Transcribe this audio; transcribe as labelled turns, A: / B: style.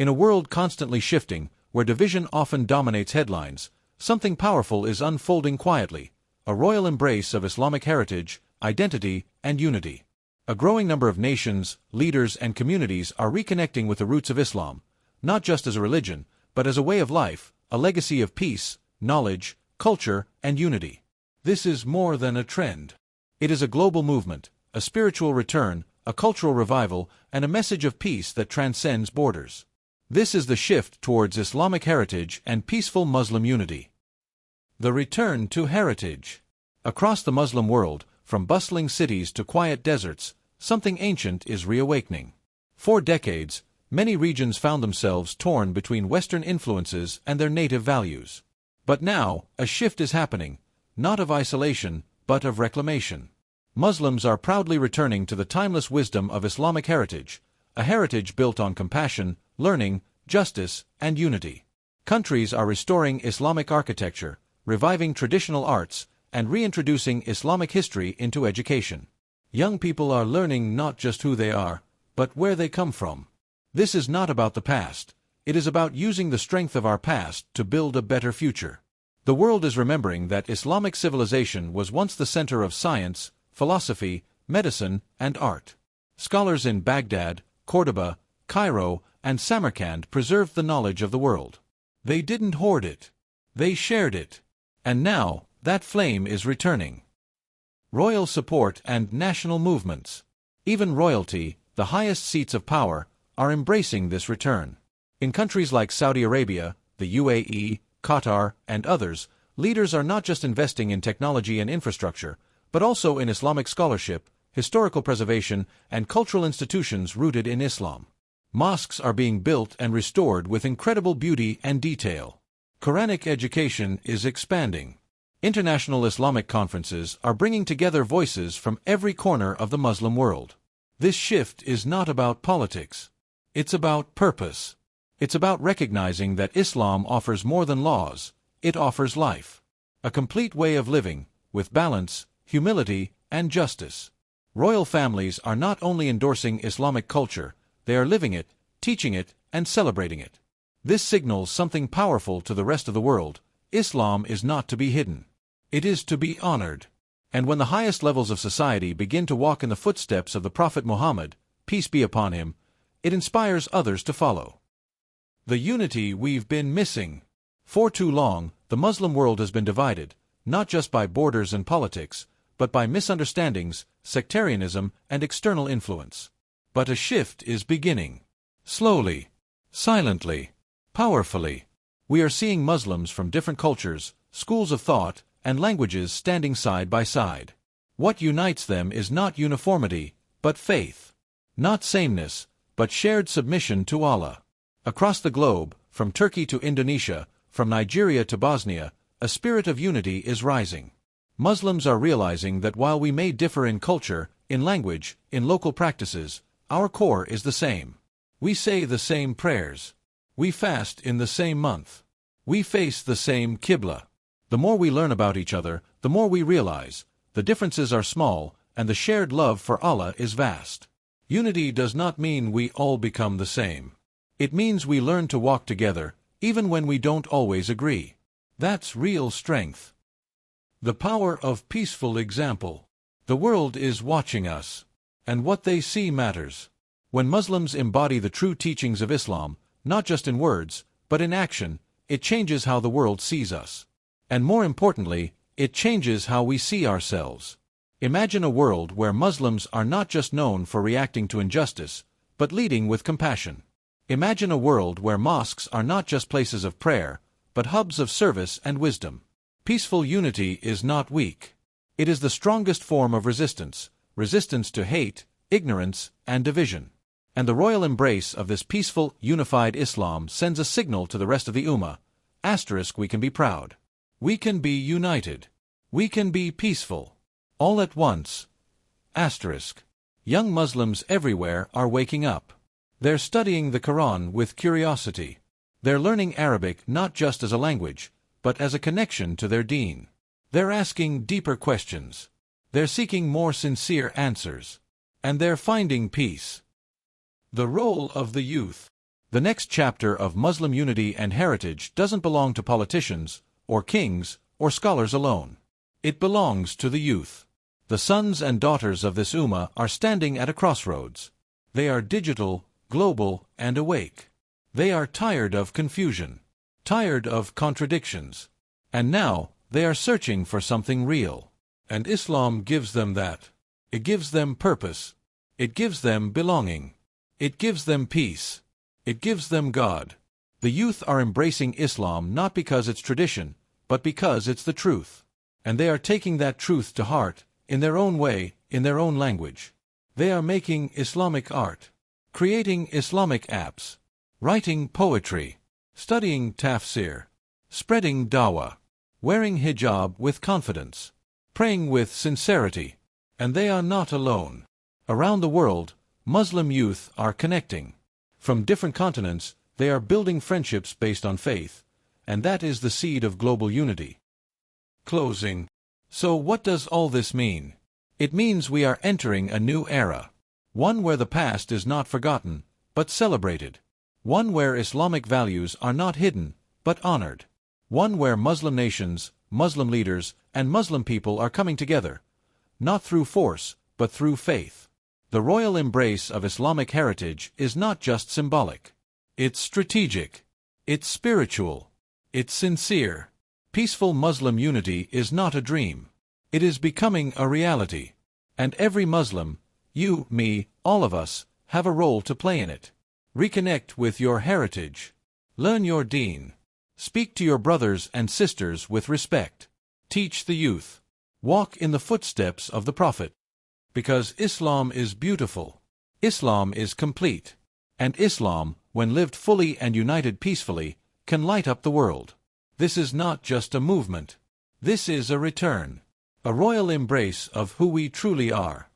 A: In a world constantly shifting, where division often dominates headlines, something powerful is unfolding quietly, a royal embrace of Islamic heritage, identity, and unity. A growing number of nations, leaders, and communities are reconnecting with the roots of Islam, not just as a religion, but as a way of life, a legacy of peace, knowledge, culture, and unity. This is more than a trend. It is a global movement, a spiritual return, a cultural revival, and a message of peace that transcends borders. This is the shift towards Islamic heritage and peaceful Muslim unity. The return to heritage. Across the Muslim world, from bustling cities to quiet deserts, something ancient is reawakening. For decades, many regions found themselves torn between Western influences and their native values. But now, a shift is happening, not of isolation, but of reclamation. Muslims are proudly returning to the timeless wisdom of Islamic heritage, a heritage built on compassion, learning, justice, and unity. Countries are restoring Islamic architecture, reviving traditional arts, and reintroducing Islamic history into education. Young people are learning not just who they are, but where they come from. This is not about the past. It is about using the strength of our past to build a better future. The world is remembering that Islamic civilization was once the center of science, philosophy, medicine, and art. Scholars in Baghdad, Cordoba, Cairo, and Samarkand preserved the knowledge of the world. They didn't hoard it. They shared it. And now, that flame is returning. Royal support and national movements. Even royalty, the highest seats of power, are embracing this return. In countries like Saudi Arabia, the UAE, Qatar, and others, leaders are not just investing in technology and infrastructure, but also in Islamic scholarship, historical preservation, and cultural institutions rooted in Islam. Mosques are being built and restored with incredible beauty and detail. Quranic education is expanding. International Islamic conferences are bringing together voices from every corner of the Muslim world. This shift is not about politics. It's about purpose. It's about recognizing that Islam offers more than laws, it offers life. A complete way of living, with balance, humility, and justice. Royal families are not only endorsing Islamic culture, they are living it, teaching it, and celebrating it. This signals something powerful to the rest of the world. Islam is not to be hidden. It is to be honored. And when the highest levels of society begin to walk in the footsteps of the Prophet Muhammad, peace be upon him, it inspires others to follow. The unity we've been missing. For too long, the Muslim world has been divided, not just by borders and politics, but by misunderstandings, sectarianism, and external influence. But a shift is beginning. Slowly, silently, powerfully. We are seeing Muslims from different cultures, schools of thought, and languages standing side by side. What unites them is not uniformity, but faith. Not sameness, but shared submission to Allah. Across the globe, from Turkey to Indonesia, from Nigeria to Bosnia, a spirit of unity is rising. Muslims are realizing that while we may differ in culture, in language, in local practices, our core is the same. We say the same prayers. We fast in the same month. We face the same Qibla. The more we learn about each other, the more we realize, the differences are small, and the shared love for Allah is vast. Unity does not mean we all become the same. It means we learn to walk together, even when we don't always agree. That's real strength. The power of peaceful example. The world is watching us, and what they see matters. When Muslims embody the true teachings of Islam, not just in words, but in action, it changes how the world sees us. And more importantly, it changes how we see ourselves. Imagine a world where Muslims are not just known for reacting to injustice, but leading with compassion. Imagine a world where mosques are not just places of prayer, but hubs of service and wisdom. Peaceful unity is not weak. It is the strongest form of resistance, resistance to hate, ignorance, and division. And the royal embrace of this peaceful, unified Islam sends a signal to the rest of the Ummah. We can be proud. We can be united. We can be peaceful. All at once. Young Muslims everywhere are waking up. They're studying the Qur'an with curiosity. They're learning Arabic not just as a language, but as a connection to their deen. They're asking deeper questions. They're seeking more sincere answers. And they're finding peace. The role of the youth. The next chapter of Muslim unity and heritage doesn't belong to politicians, or kings, or scholars alone. It belongs to the youth. The sons and daughters of this Ummah are standing at a crossroads. They are digital, global, and awake. They are tired of confusion, tired of contradictions. And now, they are searching for something real. And Islam gives them that. It gives them purpose. It gives them belonging. It gives them peace. It gives them God. The youth are embracing Islam not because it's tradition, but because it's the truth. And they are taking that truth to heart, in their own way, in their own language. They are making Islamic art, creating Islamic apps, writing poetry, studying tafsir, spreading dawah, wearing hijab with confidence, praying with sincerity. And they are not alone. Around the world, Muslim youth are connecting. From different continents, they are building friendships based on faith, and that is the seed of global unity. Closing. So what does all this mean? It means we are entering a new era. One where the past is not forgotten, but celebrated. One where Islamic values are not hidden, but honored. One where Muslim nations, Muslim leaders, and Muslim people are coming together, not through force, but through faith. The royal embrace of Islamic heritage is not just symbolic. It's strategic. It's spiritual. It's sincere. Peaceful Muslim unity is not a dream. It is becoming a reality. And every Muslim, you, me, all of us, have a role to play in it. Reconnect with your heritage. Learn your deen. Speak to your brothers and sisters with respect. Teach the youth. Walk in the footsteps of the Prophet. Because Islam is beautiful. Islam is complete. And Islam, when lived fully and united peacefully, can light up the world. This is not just a movement. This is a return. A royal embrace of who we truly are.